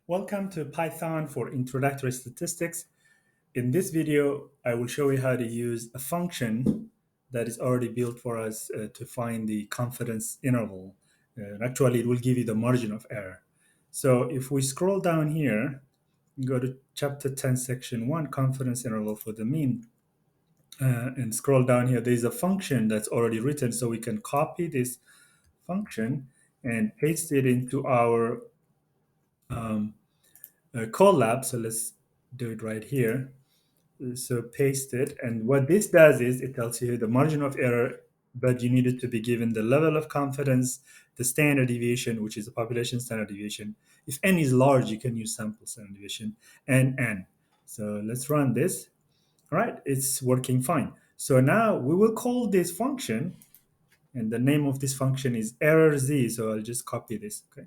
Welcome to Python for Introductory Statistics. In this video, I will show you how to use a function that is already built for us to find the confidence interval. And actually, it will give you the margin of error. So if we scroll down here, go to chapter 10, section 1, confidence interval for the mean, and scroll down here, there's a function that's already written. So we can copy this function and paste it into our um, Colab. So let's do it right here. So paste it. And what this does is it tells you the margin of error, but you need it to be given the level of confidence, the standard deviation, which is the population standard deviation. If n is large, you can use sample standard deviation and n. So let's run this. All right, it's working fine. So now we will call this function, and the name of this function is error z. So I'll just copy this. Okay,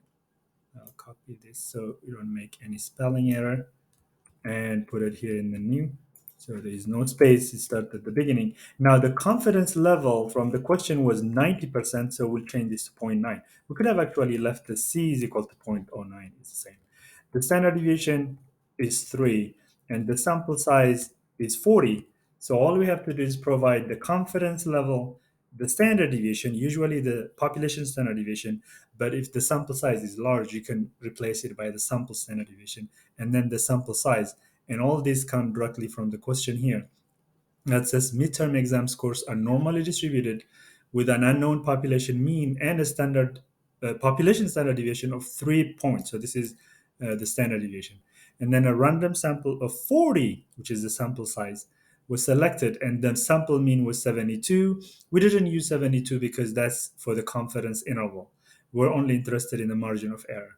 I'll copy this so you don't make any spelling error and put it here in the new. So there is no space, it starts at the beginning. Now the confidence level from the question was 90%, so we'll change this to zero point 0.9. We could have actually left the C is equal to 0.09, it's the same. The standard deviation is 3, and the sample size is 40. So all we have to do is provide the confidence level, the standard deviation, usually the population standard deviation, but if the sample size is large, you can replace it by the sample standard deviation and then the sample size. And all these come directly from the question here that says midterm exam scores are normally distributed with an unknown population mean and a standard population standard deviation of 3 points. So this is the standard deviation. And then a random sample of 40, which is the sample size, was selected, and the sample mean was 72. We didn't use 72 because that's for the confidence interval. We're only interested in the margin of error.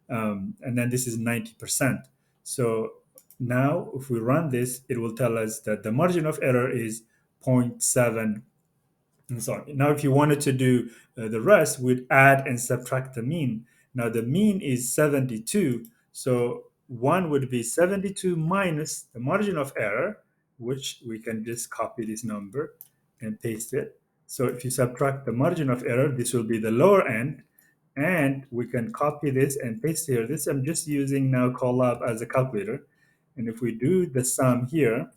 And then this is 90%. So now if we run this, it will tell us that the margin of error is zero point 0.7 and so on. Now if you wanted to do the rest, we'd add and subtract the mean. Now the mean is 72, so one would be 72 minus the margin of error, which we can just copy this number and paste it. So if you subtract the margin of error, this will be the lower end, and we can copy this and paste here. This I'm just using now Colab as a calculator. And if we do the sum here,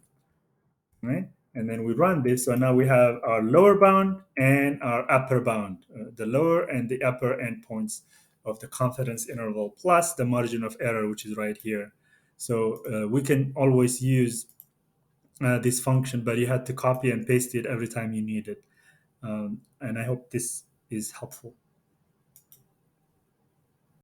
right, and then we run this, so now we have our lower bound and our upper bound, the lower and the upper endpoints of the confidence interval plus the margin of error, which is right here. So we can always use this function, but you had to copy and paste it every time you need it. And I hope this is helpful.